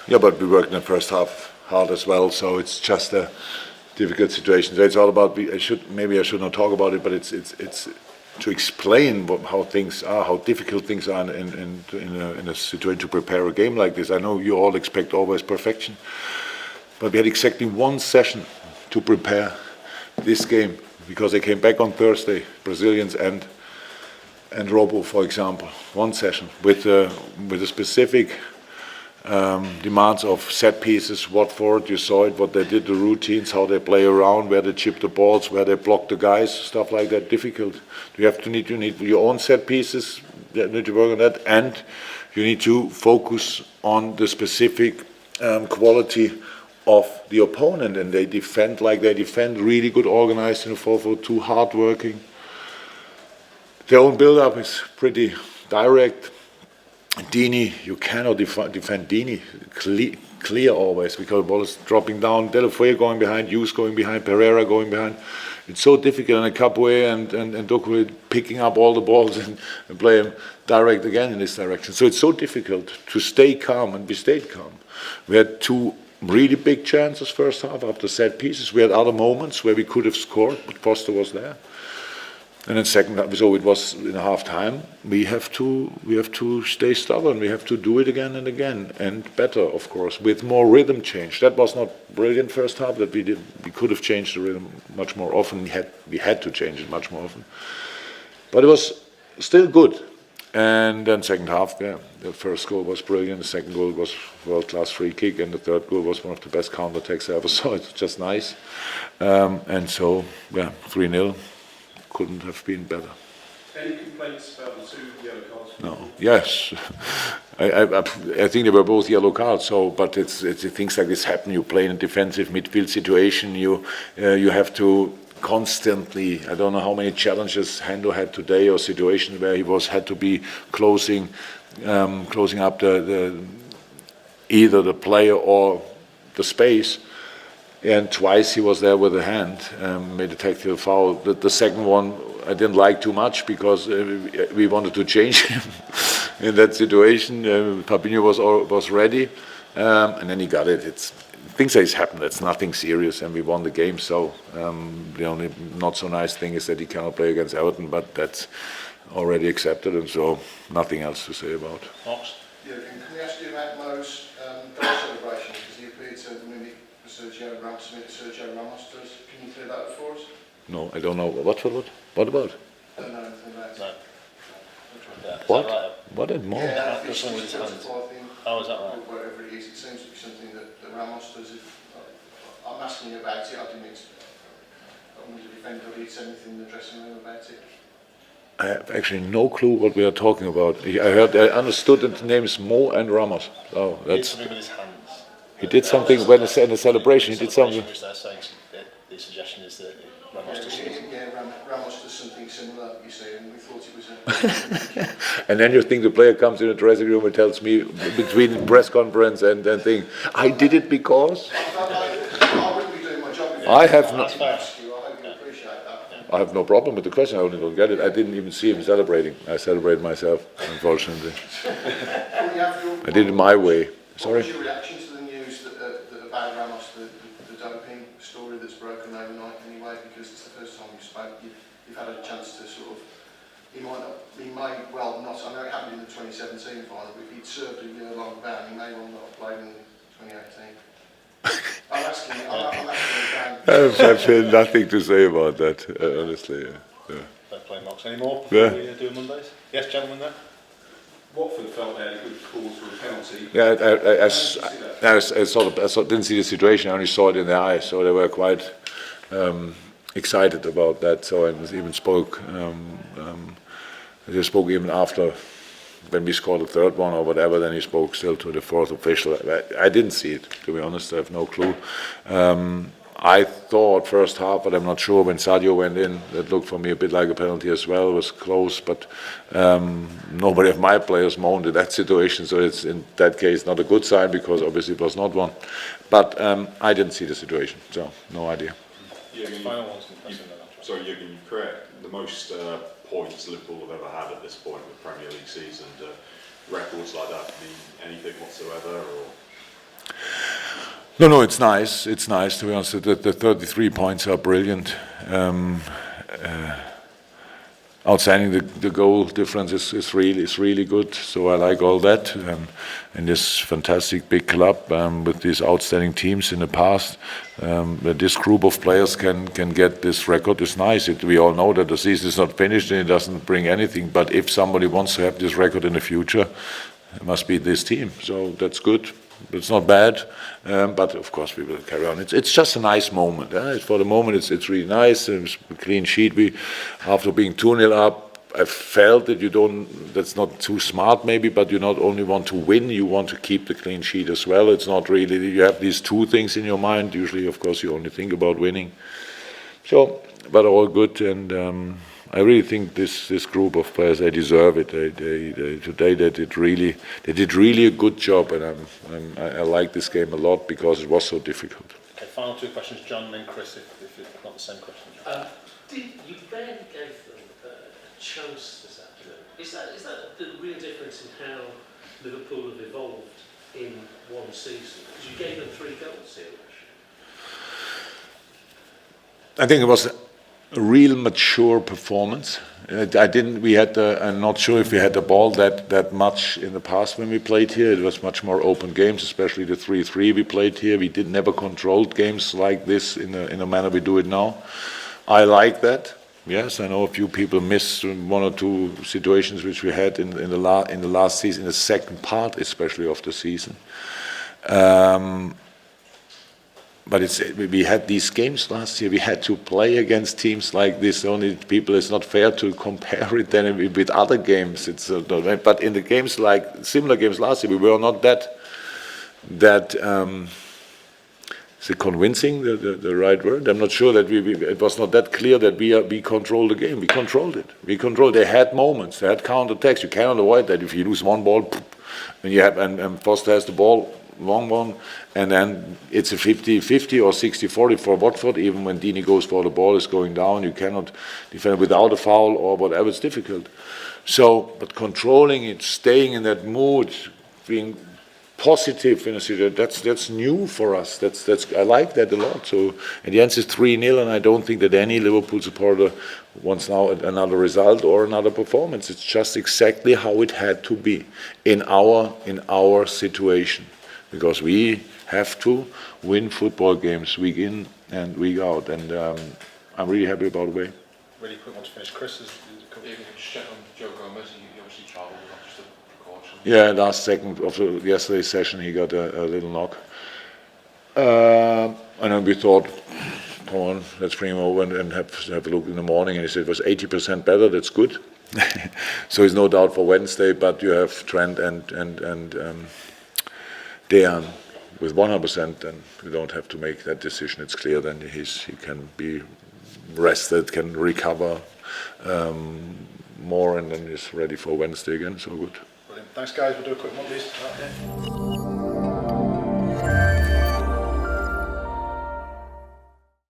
Yeah, but we worked in the first half hard as well, so it's just a difficult situation. So it's all about. Maybe I should not talk about it, but it's to explain how things are, how difficult things are in a situation to prepare a game like this. I know you all expect always perfection, but we had exactly one session to prepare this game because they came back on Thursday, Brazilians and Robo, for example, one session with a specific demands of set pieces. Watford, you saw it, what they did, the routines, how they play around, where they chip the balls, where they block the guys, stuff like that. Difficult. You need your own set pieces. You need to work on that, and you need to focus on the specific quality of the opponent. And they defend like they defend, really good, organized in a 4-4-2, hard-working. Their own build-up is pretty direct. Dini, you cannot defend Dini clear always because the ball is dropping down. Delafeu going behind, Hughes going behind, Pereira going behind. It's so difficult, and Kabwe and Dokwe picking up all the balls and play them direct again in this direction. So it's so difficult to stay calm, and we stayed calm. We had two really big chances first half after set pieces. We had other moments where we could have scored, but Foster was there. And then second half, so it was in half time. We have to stay stubborn. We have to do it again and again, and better, of course, with more rhythm change. That was not brilliant first half. That we did. We could have changed the rhythm much more often. We had to change it much more often. But it was still good. And then second half, yeah, the first goal was brilliant. The second goal was world-class free kick, and the third goal was one of the best counter-attacks I ever saw. It's just nice. And so, yeah, 3-0. Couldn't have been better. Any complaints about the two yellow cards? No. Yes, I think they were both yellow cards. So, but it's things like this happen. You play in a defensive midfield situation. You have to constantly. I don't know how many challenges Hendo had today, or situations where he had to be closing up the either the player or the space. And twice he was there with a hand, made a tactical foul. The second one I didn't like too much because we wanted to change him in that situation. Fabinho was ready, and then he got it. Things like this happen. That's nothing serious, and we won the game. So the only not so nice thing is that he cannot play against Everton, but that's already accepted, and so nothing else to say about. Jurgen, can we ask you about Mo's goal celebration, because he appeared to mimic Sergio Ramos does. Can you clear that up for us? No, I don't know. What about? Don't know anything about it. No. What? What at Mo? Yeah, Does something with his hands. Oh, is that right? Whatever it is, it seems to be something that Ramos does. I'm asking you about it. I didn't want to defend or read anything in the dressing room about it. I have actually no clue what we are talking about. I understood that the names Mo and Ramos. Oh, that's. Something with his hands. He did something when in the celebration. He did something. Which they're saying the suggestion is that Ramos does something. Ramos does something similar. You see, and we thought it was And then you think the player comes in the dressing room and tells me between press conference and thing, I did it because. I wouldn't be doing my job if I have no. I hope you appreciate that. I have no problem with the question. I only don't get it. I didn't even see him celebrating. I celebrate myself, unfortunately. I did it my way. Sorry. What was your reaction to the news that about Ramos, the doping story that's broken overnight anyway? Because it's the first time you've had a chance to sort of. He may well not. I know it happened in the 2017 final, but if he'd served a year-long ban, he may well not have played in 2018. I'm asking I have nothing to say about that, honestly. Yeah. Don't play Mox anymore before we do Mondays. Yes, gentlemen, there. Watford felt they had a good cause for a penalty. Yeah, I didn't see the situation. I only saw it in their eyes, so they were quite excited about that. So I even spoke. They spoke even after when we scored the third one or whatever. Then he spoke still to the fourth official. I didn't see it, to be honest. I have no clue. I thought first half, but I'm not sure, when Sadio went in, that looked for me a bit like a penalty as well. It was close, but nobody of my players moaned in that situation, so it's in that case not a good sign, because obviously it was not one. But I didn't see the situation, so no idea. Jurgen, sorry, Jurgen, you're correct. The most points Liverpool have ever had at this point of the Premier League season. Records like that mean anything whatsoever, or? No, it's nice. It's nice, to be honest. The 33 points are brilliant. Outstanding. The goal difference is really good. So I like all that. In this fantastic big club with these outstanding teams in the past, that this group of players can get this record is nice. We all know that the season is not finished and it doesn't bring anything. But if somebody wants to have this record in the future, it must be this team. So that's good. It's not bad, but of course we will carry on. It's just a nice moment. For the moment, it's really nice. It's a clean sheet. After being 2-0 up, I felt that that's not too smart maybe, but you not only want to win, you want to keep the clean sheet as well. It's not really, you have these two things in your mind. Usually, of course, you only think about winning. So, but all good, and I really think this group of players, they deserve it. Today they did really a good job, and I like this game a lot because it was so difficult. Okay, final two questions, John, and then Chris, if it's not the same question. You barely gave them a chance this afternoon. Is that the real difference in how Liverpool have evolved in one season? Because you gave them 3 goals here. I think it was a real mature performance. I'm not sure if we had the ball that much in the past when we played here. It was much more open games, especially the 3-3 we played here. We never controlled games like this in a manner we do it now. I like that. Yes, I know a few people missed 1 or 2 situations which we had in the last season, in the second part especially of the season. But we had these games last year. We had to play against teams like this. Only people, it's not fair to compare it then with other games. But in the games like similar games last year, we were not that. Is it convincing the right word? I'm not sure that it was not that clear that we controlled the game. We controlled it. They had moments. They had counter-attacks. You cannot avoid that. If you lose one ball, and Foster has the ball. Long one, and then it's a 50-50 or 60-40 for Watford. Even when Dini goes for the ball, is going down, you cannot defend without a foul or whatever. It's difficult. So, but controlling it, staying in that mood, being positive in a situation, that's new for us. I like that a lot. So, and the answer is 3-0, and I don't think that any Liverpool supporter wants now another result or another performance. It's just exactly how it had to be in our situation. Because we have to win football games week in and week out, and I'm really happy about the way. Really quick one to finish, Chris. Yeah, just check on Joe Gomez. He obviously travelled, not just a precaution. Yeah, last second of yesterday's session, he got a little knock. And then we thought, come on, let's bring him over and have a look in the morning. And he said it was 80% better. That's good. So he's no doubt for Wednesday. But you have Trent and Dejan with 100%, and we don't have to make that decision. It's clear then he can be rested, can recover more, and then is ready for Wednesday again. So good. Brilliant. Thanks, guys. We'll do a quick one, please.